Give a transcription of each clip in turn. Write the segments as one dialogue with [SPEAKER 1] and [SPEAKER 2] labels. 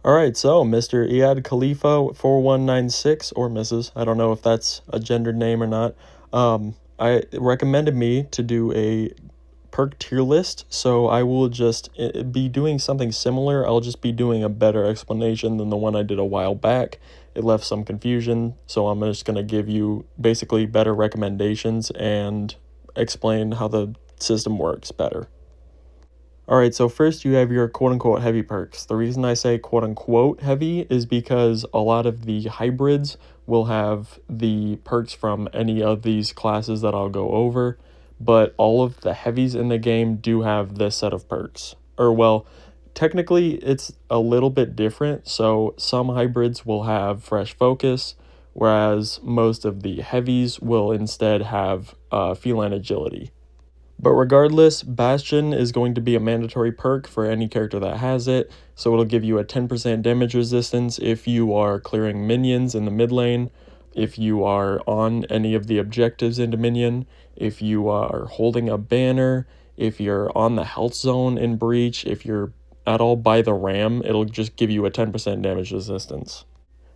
[SPEAKER 1] All right, so Mr. Iyad Khalifa 4196 or Mrs. I don't know if that's a gendered name or not. I recommended me to do a perk tier list, so I will just be doing something similar. I'll just be doing a better explanation than the one I did a while back. It left some confusion, so I'm just going to give you basically better recommendations and explain how the system works better. Alright, so first you have your quote-unquote heavy perks. The reason I say quote-unquote heavy is because a lot of the hybrids will have the perks from any of these classes that I'll go over, but all of the heavies in the game do have this set of perks. Or well, technically it's a little bit different, so some hybrids will have fresh focus, whereas most of the heavies will instead have feline agility. But regardless, Bastion is going to be a mandatory perk for any character that has it, so it'll give you a 10% damage resistance if you are clearing minions in the mid lane, if you are on any of the objectives in Dominion, if you are holding a banner, if you're on the health zone in Breach, if you're at all by the ram, it'll just give you a 10% damage resistance.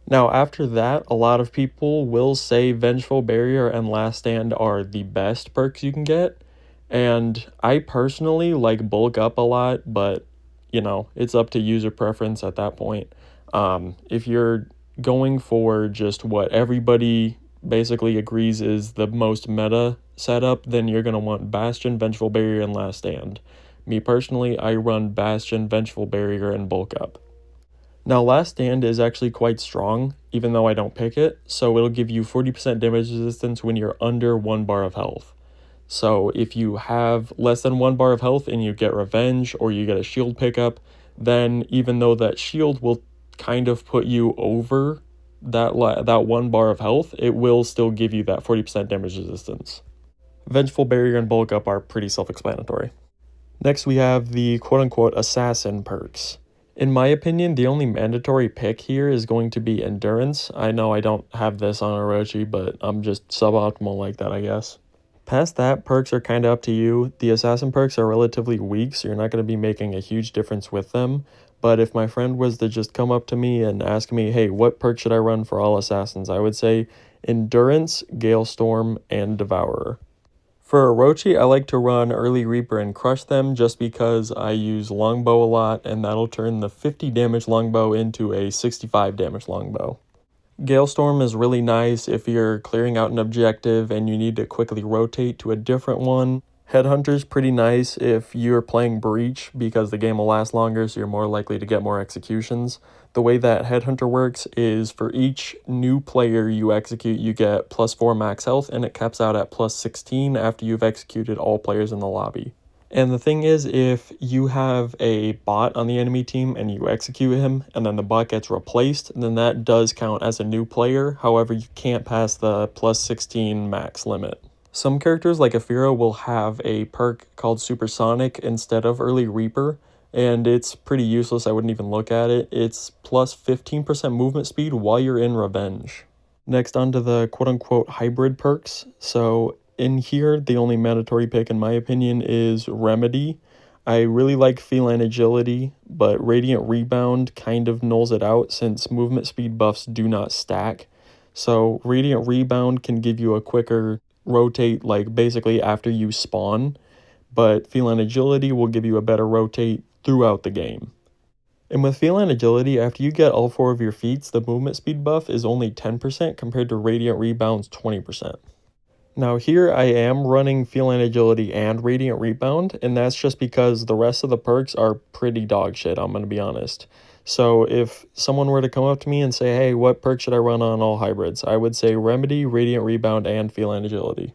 [SPEAKER 1] Now after that, a lot of people will say Vengeful Barrier and Last Stand are the best perks you can get. And I personally like bulk up a lot, but it's up to user preference at that point. If you're going for just what everybody basically agrees is the most meta setup, then you're going to want Bastion, Vengeful Barrier, and Last Stand. Me personally, I run Bastion, Vengeful Barrier, and bulk up. Now Last Stand is actually quite strong, even though I don't pick it, so it'll give you 40% damage resistance when you're under 1 bar of health. So if you have less than 1 bar of health and you get Revenge or you get a shield pickup, then even though that shield will kind of put you over that 1 bar of health, it will still give you that 40% damage resistance. Vengeful Barrier and Bulk Up are pretty self-explanatory. Next we have the quote-unquote Assassin perks. In my opinion, the only mandatory pick here is going to be Endurance. I know I don't have this on Orochi, but I'm just suboptimal like that, I guess. Past that, perks are kind of up to you. The assassin perks are relatively weak, so you're not going to be making a huge difference with them. But if my friend was to just come up to me and ask me, hey, what perk should I run for all assassins? I would say Endurance, Galestorm, and Devourer. For Orochi, I like to run Early Reaper and Crush them just because I use Longbow a lot, and that'll turn the 50 damage Longbow into a 65 damage Longbow. Galestorm is really nice if you're clearing out an objective and you need to quickly rotate to a different one. Headhunter's pretty nice if you're playing Breach because the game will last longer, so you're more likely to get more executions. The way that Headhunter works is for each new player you execute, you get +4 max health, and it caps out at +16 after you've executed all players in the lobby. And the thing is, if you have a bot on the enemy team and you execute him and then the bot gets replaced, then that does count as a new player. However, you can't pass the +16 max limit. Some characters like Aphira will have a perk called Supersonic instead of Early Reaper, and it's pretty useless. I wouldn't even look at it. It's +15% movement speed while you're in Revenge. Next, on to the quote-unquote hybrid perks. So in here, the only mandatory pick, in my opinion, is Remedy. I really like Feline Agility, but Radiant Rebound kind of nulls it out since movement speed buffs do not stack. So Radiant Rebound can give you a quicker rotate, like basically after you spawn, but Feline Agility will give you a better rotate throughout the game. And with Feline Agility, after you get all 4 of your feats, the movement speed buff is only 10% compared to Radiant Rebound's 20%. Now here I am running Feline Agility and Radiant Rebound, and that's just because the rest of the perks are pretty dog shit, I'm going to be honest. So if someone were to come up to me and say, hey, what perk should I run on all hybrids? I would say Remedy, Radiant Rebound, and Feline Agility.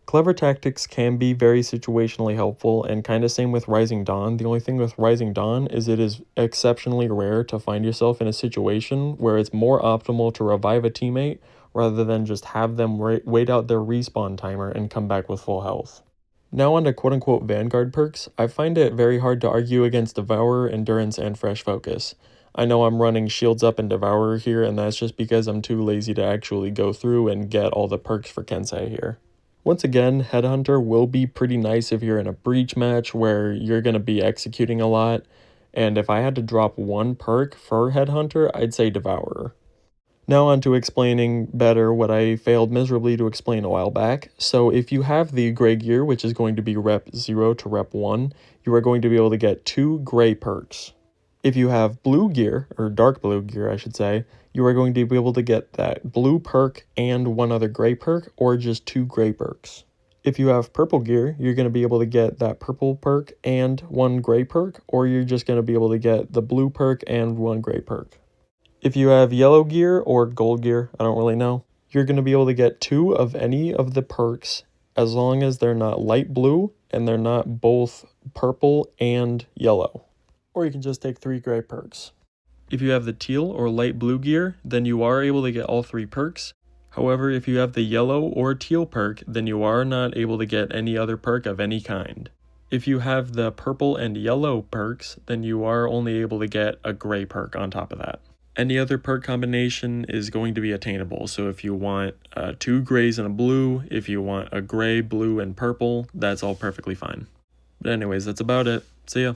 [SPEAKER 1] Clever Tactics can be very situationally helpful, and kind of same with Rising Dawn. The only thing with Rising Dawn is it is exceptionally rare to find yourself in a situation where it's more optimal to revive a teammate rather than just have them wait out their respawn timer and come back with full health. Now on to quote-unquote Vanguard perks. I find it very hard to argue against Devourer, Endurance, and Fresh Focus. I know I'm running Shields Up and Devourer here, and that's just because I'm too lazy to actually go through and get all the perks for Kensei here. Once again, Headhunter will be pretty nice if you're in a Breach match where you're going to be executing a lot, And if I had to drop one perk for Headhunter, I'd say Devourer. Now on to explaining better what I failed miserably to explain a while back. So if you have the gray gear, which is going to be rep 0 to rep 1, you are going to be able to get 2 gray perks. If you have blue gear, or dark blue gear I should say, you are going to be able to get that blue perk and one other gray perk, or just 2 gray perks. If you have purple gear, you're going to be able to get that purple perk and 1 gray perk, or you're just going to be able to get the blue perk and 1 gray perk. If you have yellow gear or gold gear, I don't really know, you're going to be able to get 2 of any of the perks as long as they're not light blue and they're not both purple and yellow. Or you can just take 3 gray perks. If you have the teal or light blue gear, then you are able to get all 3 perks. However, if you have the yellow or teal perk, then you are not able to get any other perk of any kind. If you have the purple and yellow perks, then you are only able to get a gray perk on top of that. Any other perk combination is going to be attainable, so if you want 2 grays and a blue, if you want a gray, blue, and purple, that's all perfectly fine. But anyways, that's about it. See ya.